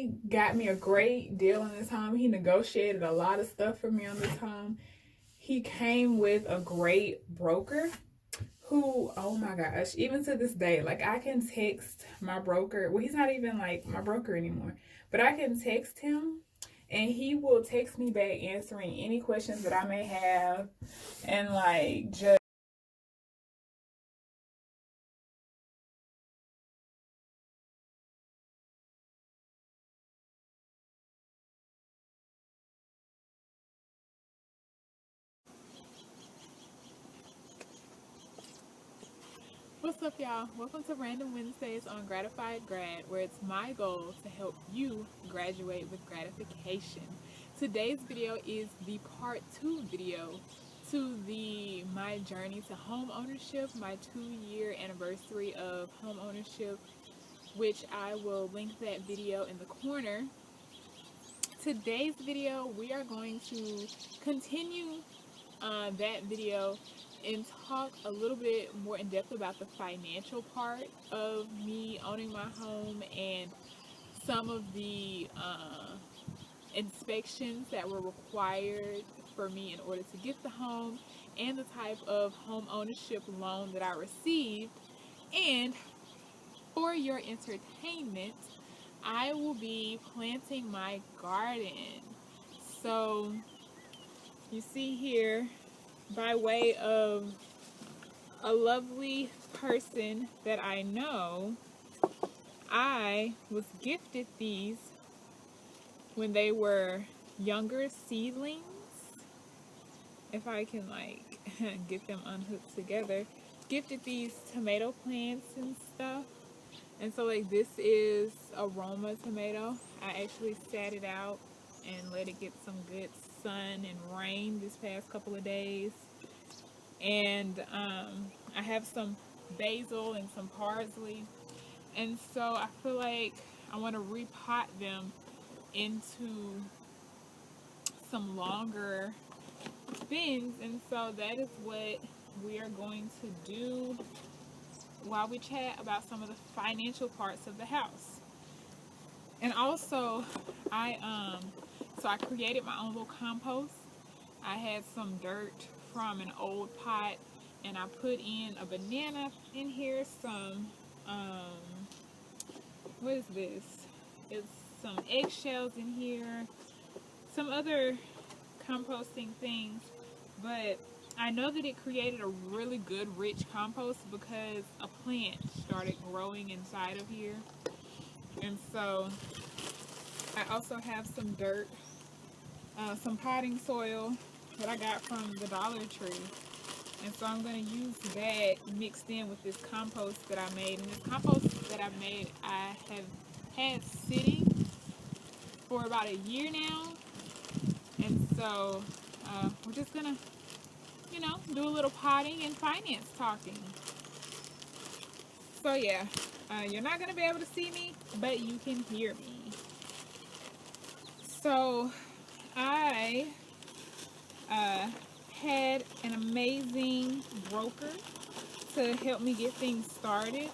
He got me a great deal on this home. He negotiated a lot of stuff for me on this home. He came with a great broker who, oh my gosh, even to this day, like I can text my broker. Well, he's not even like my broker anymore, but I can text him and he will text me back answering any questions that I may have, and like just what's up, y'all? Welcome to Random Wednesdays on Gratified Grad, where it's my goal to help you graduate with gratification. Today's video is the part 2 video to my journey to home ownership, my 2-year anniversary of home ownership, which I will link that video in the corner. Today's video, we are going to continue that video and talk a little bit more in depth about the financial part of me owning my home and some of the inspections that were required for me in order to get the home, and the type of home ownership loan that I received. And for your entertainment, I will be planting my garden. So you see here, by way of a lovely person that I know, I was gifted these when they were younger seedlings. If I can like get them unhooked together. Gifted these tomato plants and stuff. And so like this is a Roma tomato. I actually sat it out and let it get some good sun and rain this past couple of days. And I have some basil and some parsley, and so I feel like I want to repot them into some longer bins, and so that is what we are going to do while we chat about some of the financial parts of the house. And also I created my own little compost. I had some dirt from an old pot, and I put in a banana in here, some what is this? It's some eggshells in here, some other composting things, but I know that it created a really good rich compost because a plant started growing inside of here. And so I also have some dirt, some potting soil that I got from the Dollar Tree, and so I'm going to use that mixed in with this compost that I made. And this compost that I made, I have had sitting for about a year now, and so we're just gonna, you know, do a little potting and finance talking. So yeah, you're not gonna be able to see me, but you can hear me. So I had an amazing broker to help me get things started,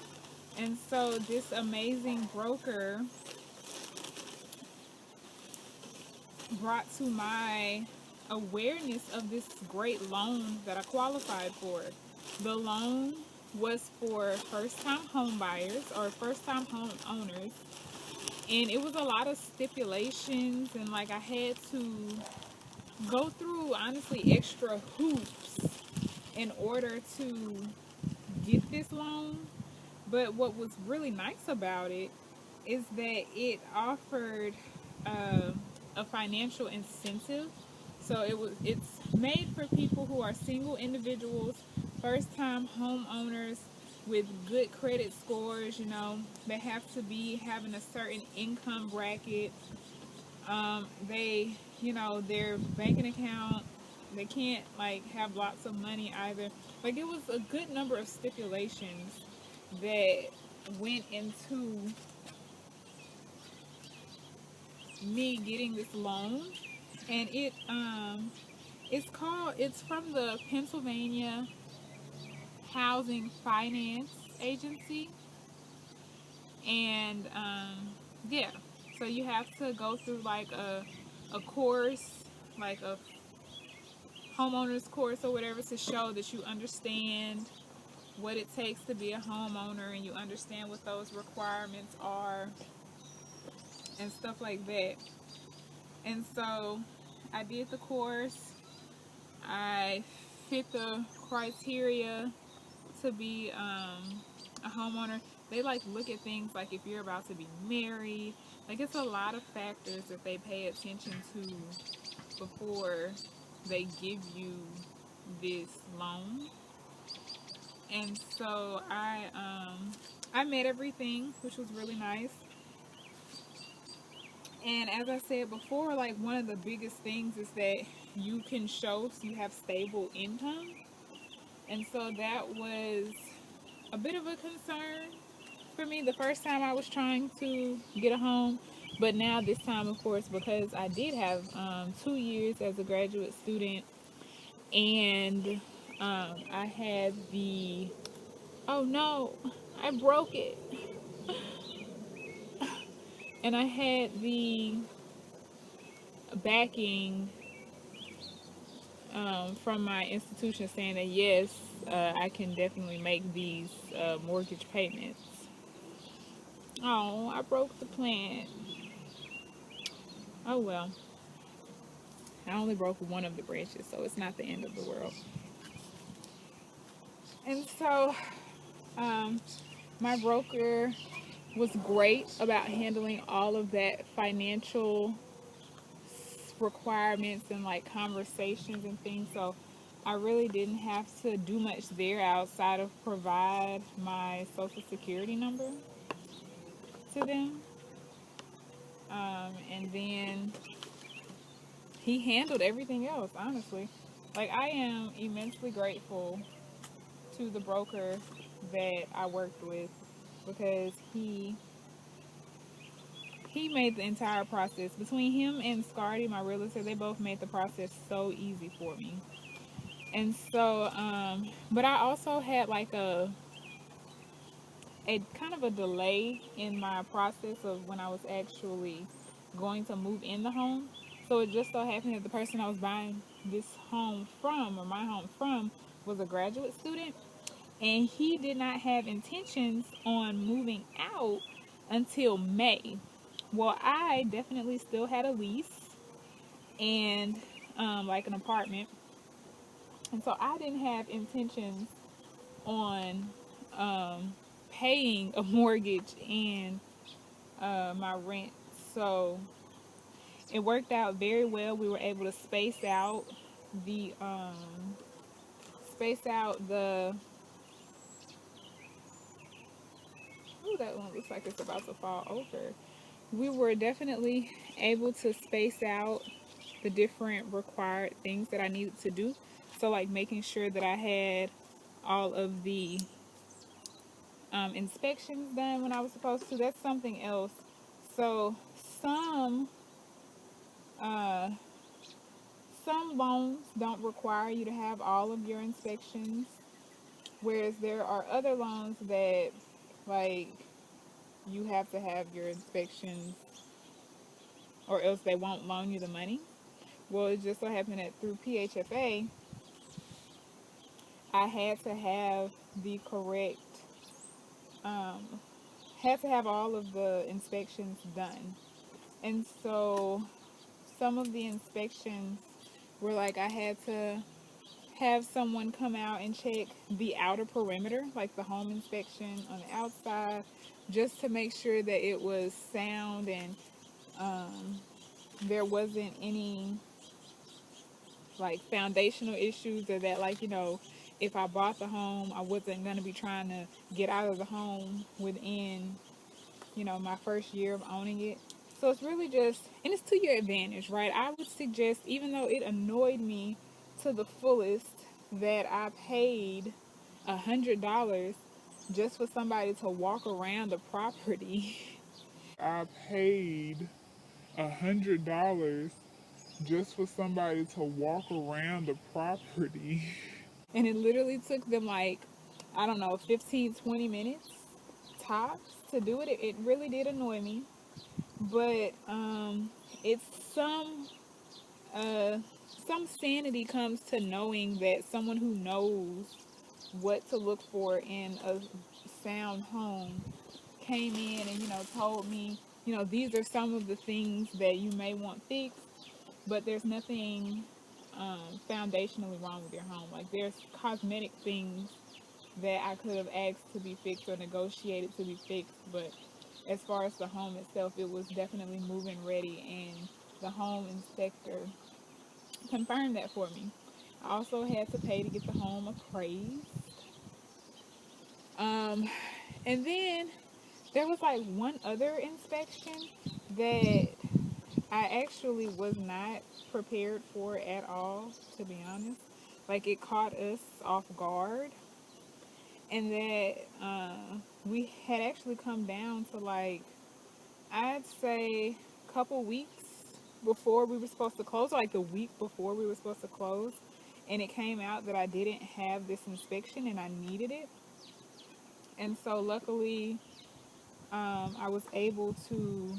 and so this amazing broker brought to my awareness of this great loan that I qualified for. The loan was for first-time home buyers or first-time home owners, and it was a lot of stipulations, and like I had to go through honestly extra hoops in order to get this loan. But what was really nice about it is that it offered a financial incentive. So it's made for people who are single individuals, first-time homeowners with good credit scores. You know, they have to be having a certain income bracket. They, you know, their banking account, they can't like have lots of money either. Like, it was a good number of stipulations that went into me getting this loan. And it's from the Pennsylvania Housing Finance Agency. And yeah, So you have to go through like a course, like a homeowner's course or whatever, to show that you understand what it takes to be a homeowner and you understand what those requirements are and stuff like that. And so I did the course. I fit the criteria to be a homeowner. They like look at things like if you're about to be married. Like it's a lot of factors that they pay attention to before they give you this loan. And so I met everything, which was really nice. And as I said before, like one of the biggest things is that you can show you have stable income. And so that was a bit of a concern for me the first time I was trying to get a home. But now this time, of course, because I did have 2 years as a graduate student, and I had the, oh no, I broke it. And I had the backing from my institution saying that yes, I can definitely make these mortgage payments. Oh, I broke the plant. Oh well. I only broke one of the branches, so it's not the end of the world. And so, my broker was great about handling all of that financial requirements and like conversations and things. So I really didn't have to do much there outside of provide my social security number to them. And then he handled everything else, honestly. Like I am immensely grateful to the broker that I worked with because he made the entire process, between him and Scardy, my realtor, they both made the process so easy for me. And so, but I also had like a kind of a delay in my process of when I was actually going to move in the home. So it just so happened that the person I was buying this home from, or my home from, was a graduate student, and he did not have intentions on moving out until May. Well, I definitely still had a lease and like an apartment, and so I didn't have intentions on paying a mortgage and my rent. So it worked out very well. We were able to the space out the. Ooh, that one looks like it's about to fall over. We were definitely able to space out the different required things that I needed to do. So like making sure that I had all of the inspections done when I was supposed to. That's something else. So some uh, some loans don't require you to have all of your inspections, whereas there are other loans that like you have to have your inspections or else they won't loan you the money. Well, it just so happened that through PHFA, I had to have the correct, um, had to have all of the inspections done. And so some of the inspections were like I had to have someone come out and check the outer perimeter, like the home inspection on the outside, just to make sure that it was sound and there wasn't any like foundational issues, or that like if I bought the home I wasn't going to be trying to get out of the home within my first year of owning it. So it's really just, and it's to your advantage, right? I would suggest, even though it annoyed me to the fullest that I paid $100 just for somebody to walk around the property. I paid $100 just for somebody to walk around the property. And it literally took them like, I don't know, 15, 20 minutes tops to do it. It really did annoy me. but it's uh, some sanity comes to knowing that someone who knows what to look for in a sound home came in and, told me, these are some of the things that you may want fixed, but there's nothing foundationally wrong with your home. Like, there's cosmetic things that I could have asked to be fixed or negotiated to be fixed, but as far as the home itself, it was definitely move-in ready, and the home inspector confirmed that for me. I also had to pay to get the home appraised. And then there was like one other inspection that I actually was not prepared for at all, to be honest. Like, it caught us off guard, and that we had actually come down to, like, I'd say a couple weeks before we were supposed to close, like the week before we were supposed to close, and it came out that I didn't have this inspection and I needed it. And so luckily, I was able to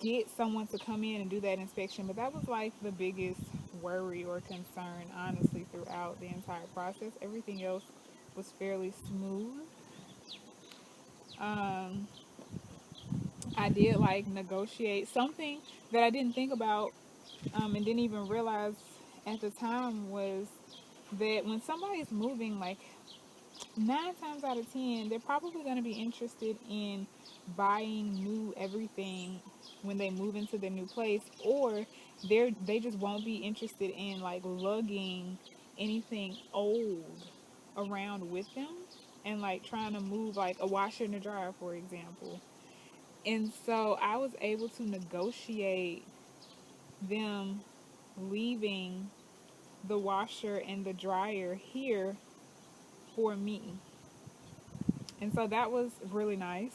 get someone to come in and do that inspection. But that was like the biggest worry or concern, honestly, throughout the entire process. Everything else was fairly smooth. Um, I did like negotiate something that I didn't think about and didn't even realize at the time was that when somebody's moving, like 9 times out of 10, they're probably going to be interested in buying new everything when they move into their new place, or they just won't be interested in like lugging anything old around with them and like trying to move like a washer and a dryer, for example. And so I was able to negotiate them leaving the washer and the dryer here for me. And so that was really nice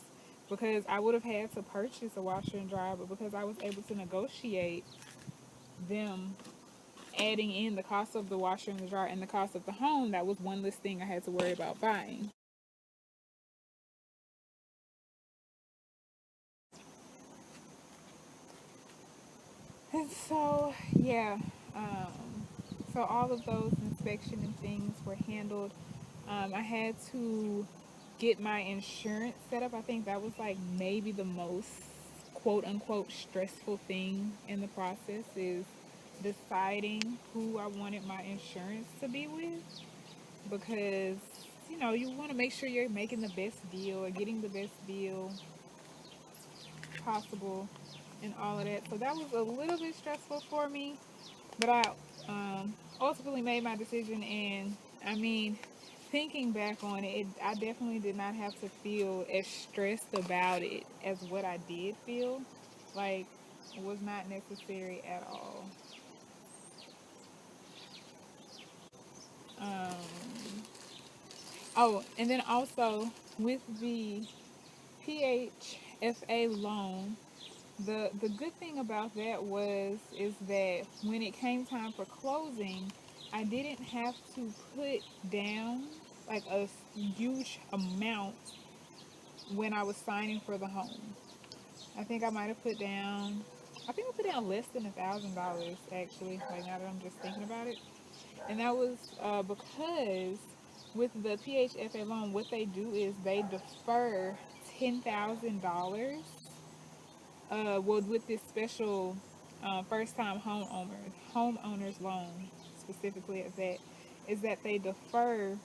because I would have had to purchase a washer and dryer, but because I was able to negotiate them adding in the cost of the washer and the dryer and the cost of the home, that was one less thing I had to worry about buying. And so, yeah, so all of those inspection and things were handled. I had to get my insurance set up. I think that was like maybe the most quote unquote stressful thing in the process is deciding who I wanted my insurance to be with, because you want to make sure you're making the best deal or getting the best deal possible and all of that. So that was a little bit stressful for me, but I ultimately made my decision. And I mean, thinking back on it, I definitely did not have to feel as stressed about it as what I did feel. Like, it was not necessary at all. Um, oh, and then also with the PHFA loan, the good thing about that is that when it came time for closing, I didn't have to put down like a huge amount when I was signing for the home. I think I might have put down. I think I put down less than $1,000 actually. Like, now that I'm just thinking about it, and that was because with the PHFA loan, what they do is they defer $10,000. Well, with this special first-time homeowners loan, specifically at that, is that they defer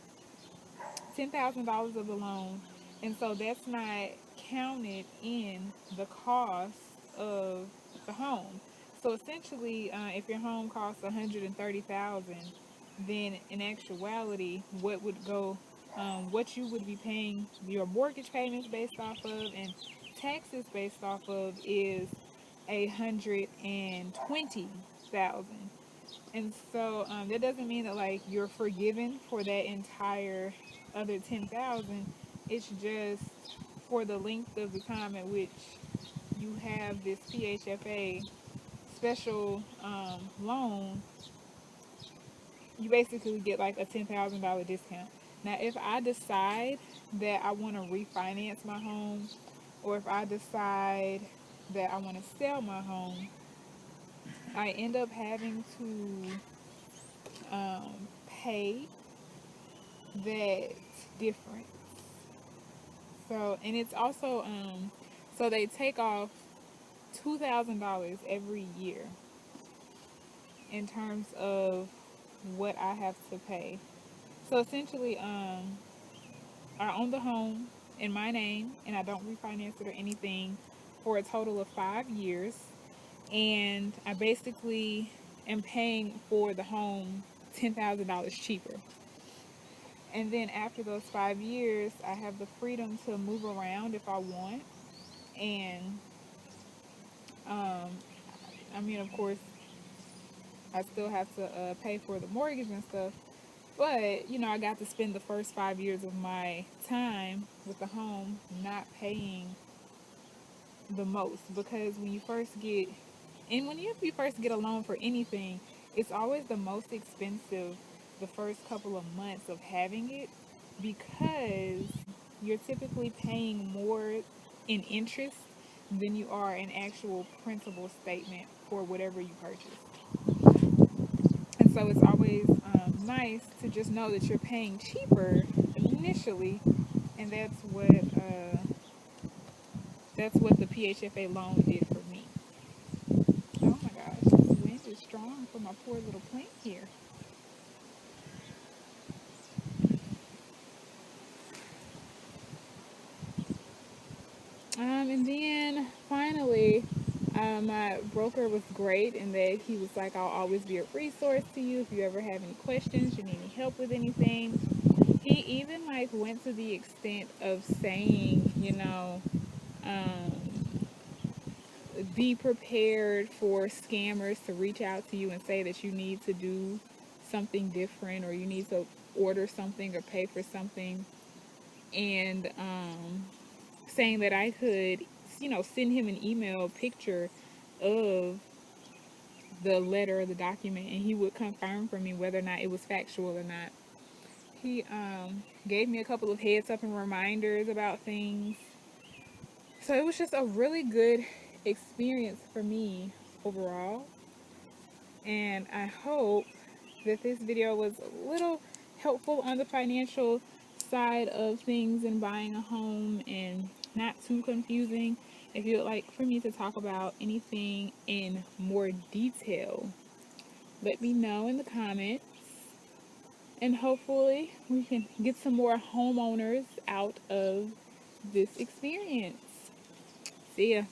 $10,000 of the loan, and so that's not counted in the cost of the home. So essentially, if your home costs $130,000, then in actuality, what you would be paying your mortgage payments based off of and taxes based off of is 120,000. And so that doesn't mean that like you're forgiven for that entire other 10,000. It's just for the length of the time at which you have this PHFA special loan, you basically get like a $10,000 discount. Now, if I decide that I want to refinance my home or if I decide that I want to sell my home, I end up having to pay that difference. So, and it's also, so they take off $2,000 every year in terms of what I have to pay. So essentially, I own the home in my name and I don't refinance it or anything for a total of 5 years. And I basically am paying for the home $10,000 cheaper. And then after those 5 years, I have the freedom to move around if I want. And I mean, of course, I still have to pay for the mortgage and stuff. But, you know, I got to spend the first 5 years of my time with the home not paying the most. Because when you first get, and when you first get a loan for anything, it's always the most expensive the first couple of months of having it, because you're typically paying more in interest than you are in actual principal statement for whatever you purchase. And so it's always nice to just know that you're paying cheaper initially, and that's what the PHFA loan did for me. Oh my gosh, this wind is strong for my poor little plant here. And then finally, my broker was great in that he was like, I'll always be a resource to you if you ever have any questions, you need any help with anything. He even like went to the extent of saying, you know, be prepared for scammers to reach out to you and say that you need to do something different, or you need to order something or pay for something. And saying that I could, you know, send him an email picture of the letter or the document, and he would confirm for me whether or not it was factual or not. He gave me a couple of heads up and reminders about things. So it was just a really good experience for me overall. And I hope that this video was a little helpful on the financial side of things in buying a home and not too confusing. If you'd like for me to talk about anything in more detail, let me know in the comments. And hopefully we can get some more homeowners out of this experience. See ya.